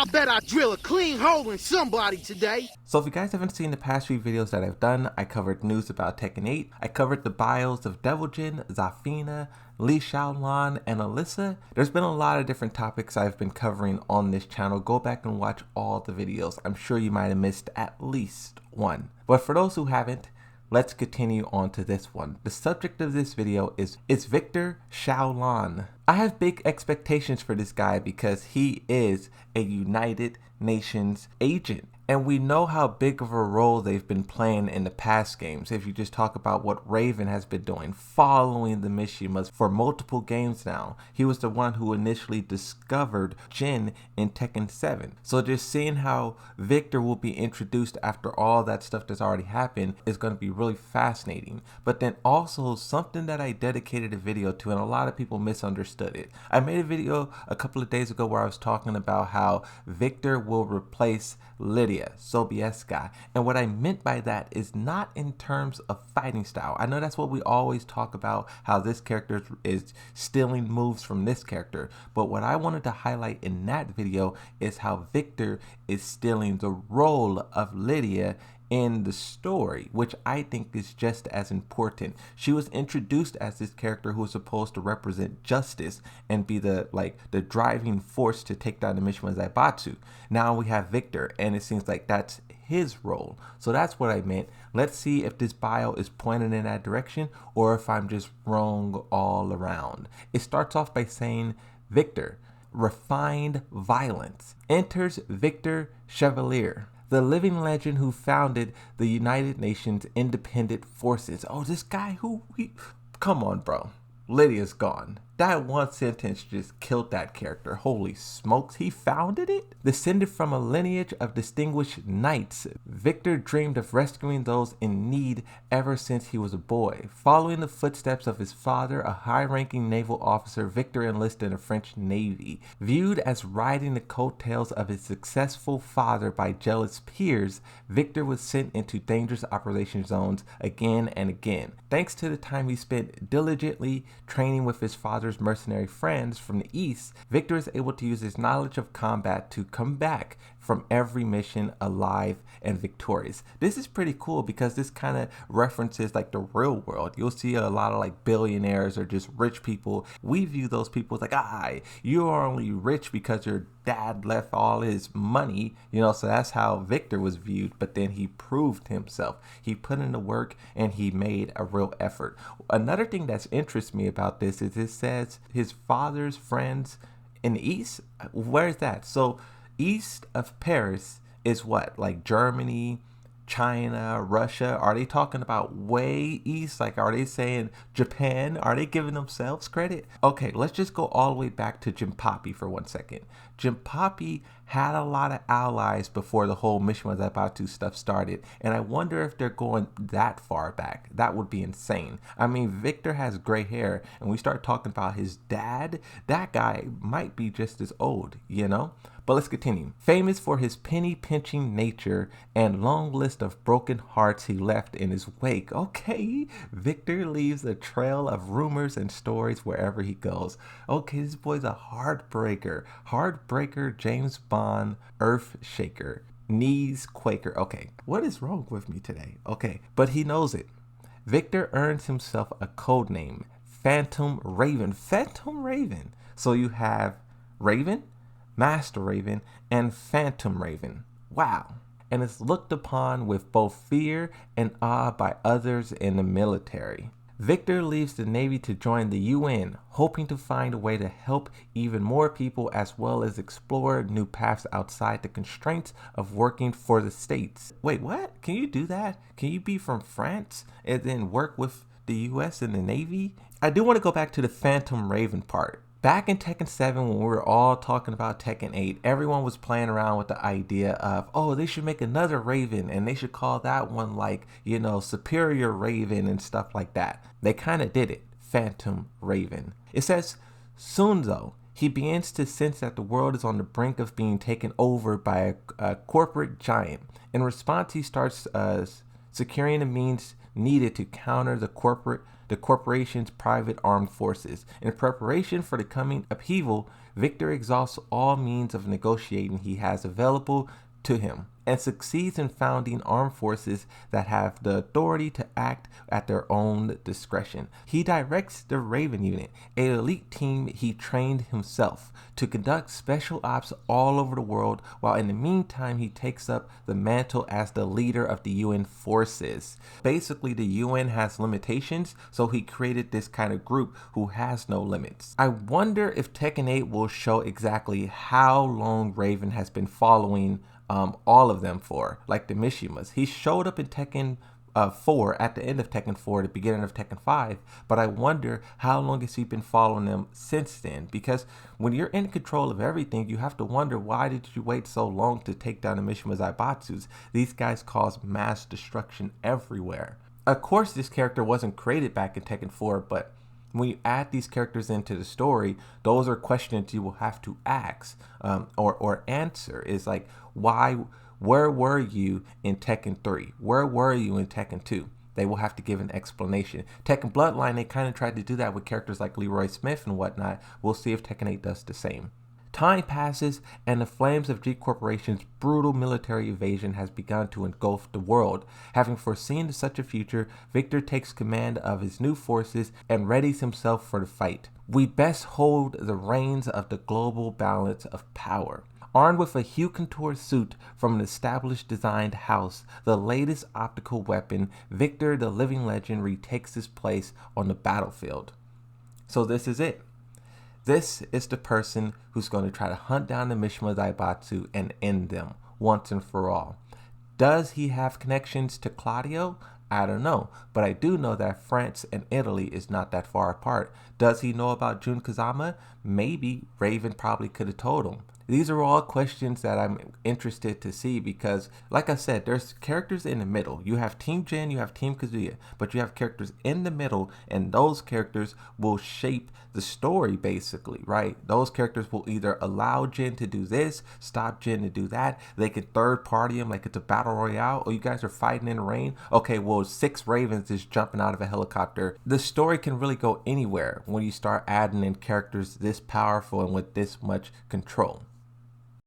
I bet I drill a clean hole in somebody today. So if you guys haven't seen the past few videos that I've done, I covered news about Tekken 8, I covered the bios of Devil Jin, Zafina, Li Xiaolan, and Alyssa. There's been a lot of different topics I've been covering on this channel. Go back and watch all the videos. I'm sure you might have missed at least one. But for those who haven't, let's continue on to this one. The subject of this video is Victor Xiaolan. I have big expectations for this guy because he is a United Nations agent. And we know how big of a role they've been playing in the past games. If you just talk about what Raven has been doing, following the Mishimas for multiple games now. He was the one who initially discovered Jin in Tekken 7. So just seeing how Victor will be introduced after all that stuff that's already happened is going to be really fascinating. But then also something that I dedicated a video to, and a lot of people misunderstood it. I made a video a couple of days ago where I was talking about how Victor will replace Lydia, Sobieska. And what I meant by that is not in terms of fighting style. I know that's what we always talk about, how this character is stealing moves from this character. But what I wanted to highlight in that video is how Victor is stealing the role of Lydia in the story, which I think is just as important. She was introduced as this character who was supposed to represent justice and be the driving force to take down the Mishima Zaibatsu. Now we have Victor, and it seems like that's his role. So that's what I meant. Let's see if this bio is pointing in that direction or if I'm just wrong all around. It starts off by saying Victor, refined violence, enters Victor Chevalier, the living legend who founded the United Nations Independent Forces. Oh, this guy come on, bro. Lydia's gone. That one sentence just killed that character. Holy smokes, he founded it? Descended from a lineage of distinguished knights, Victor dreamed of rescuing those in need ever since he was a boy. Following the footsteps of his father, a high-ranking naval officer, Victor enlisted in the French Navy. Viewed as riding the coattails of his successful father by jealous peers, Victor was sent into dangerous operation zones again and again. Thanks to the time he spent diligently training with his father's mercenary friends from the east, Victor is able to use his knowledge of combat to come back from every mission alive and victorious. This is pretty cool because this kind of references like the real world. You'll see a lot of like billionaires or just rich people. We view those people as like, you are only rich because your dad left all his money, so that's how Victor was viewed. But then he proved himself. He put in the work and he made a real effort. Another thing that interests me about this is it says his father's friends in the east. Where's that? So east of Paris is what, like Germany, China, Russia? Are they talking about way east? Like, are they saying Japan? Are they giving themselves credit? Okay, let's just go all the way back to Jinpapi for 1 second. Jinpapi had a lot of allies before the whole Mishima Zaibatsu stuff started, and I wonder if they're going that far back. That would be insane. I mean, Victor has gray hair, and we start talking about his dad. That guy might be just as old, But let's continue. Famous for his penny-pinching nature and long list of broken hearts he left in his wake. Okay, Victor leaves a trail of rumors and stories wherever he goes. Okay, this boy's a heartbreaker. Heartbreaker, James Bond, Earth Shaker, Knees Quaker. Okay, what is wrong with me today? Okay, but he knows it. Victor earns himself a code name, Phantom Raven. Phantom Raven. So you have Raven, Master Raven, and Phantom Raven. Wow. And is looked upon with both fear and awe by others in the military. Victor leaves the Navy to join the UN, hoping to find a way to help even more people as well as explore new paths outside the constraints of working for the states. Wait, what? Can you do that? Can you be from France and then work with the US and the Navy? I do want to go back to the Phantom Raven part. Back in Tekken 7, when we were all talking about Tekken 8, everyone was playing around with the idea of, they should make another Raven, and they should call that one Superior Raven and stuff like that. They kind of did it. Phantom Raven. It says, soon though, he begins to sense that the world is on the brink of being taken over by a corporate giant. In response, he starts securing the means needed to counter the corporation's private armed forces. In preparation for the coming upheaval, Victor exhausts all means of negotiating he has available to him and succeeds in founding armed forces that have the authority to act at their own discretion. He directs the Raven Unit, an elite team he trained himself, to conduct special ops all over the world, while in the meantime he takes up the mantle as the leader of the UN forces. Basically, the UN has limitations, so he created this kind of group who has no limits. I wonder if Tekken 8 will show exactly how long Raven has been following all of them for, like the Mishimas. He showed up in Tekken 4 at the end of Tekken 4, the beginning of Tekken 5, but I wonder how long has he been following them since then, because when you're in control of everything, you have to wonder, why did you wait so long to take down the Mishima Zaibatsus? These guys cause mass destruction everywhere. Of course, this character wasn't created back in Tekken 4, but when you add these characters into the story, those are questions you will have to ask or answer. Is like, where were you in Tekken 3? Where were you in Tekken 2? They will have to give an explanation. Tekken Bloodline, they kind of tried to do that with characters like Leroy Smith and whatnot. We'll see if Tekken 8 does the same. Time passes, and the flames of G Corporation's brutal military invasion has begun to engulf the world. Having foreseen such a future, Victor takes command of his new forces and readies himself for the fight. We best hold the reins of the global balance of power. Armed with a hue contour suit from an established designed house, the latest optical weapon, Victor the Living Legend retakes his place on the battlefield. So this is it. This is the person who's going to try to hunt down the Mishima Zaibatsu and end them once and for all. Does he have connections to Claudio? I don't know, but I do know that France and Italy is not that far apart. Does he know about Jun Kazama? Maybe. Raven probably could have told him. These are all questions that I'm interested to see because, like I said, there's characters in the middle. You have Team Jin, you have Team Kazuya, but you have characters in the middle, and those characters will shape the story, basically, right? Those characters will either allow Jin to do this, stop Jin to do that. They could third party him like it's a battle royale. Oh, you guys are fighting in the rain? Okay, well, 6 ravens is jumping out of a helicopter. The story can really go anywhere when you start adding in characters this powerful and with this much control.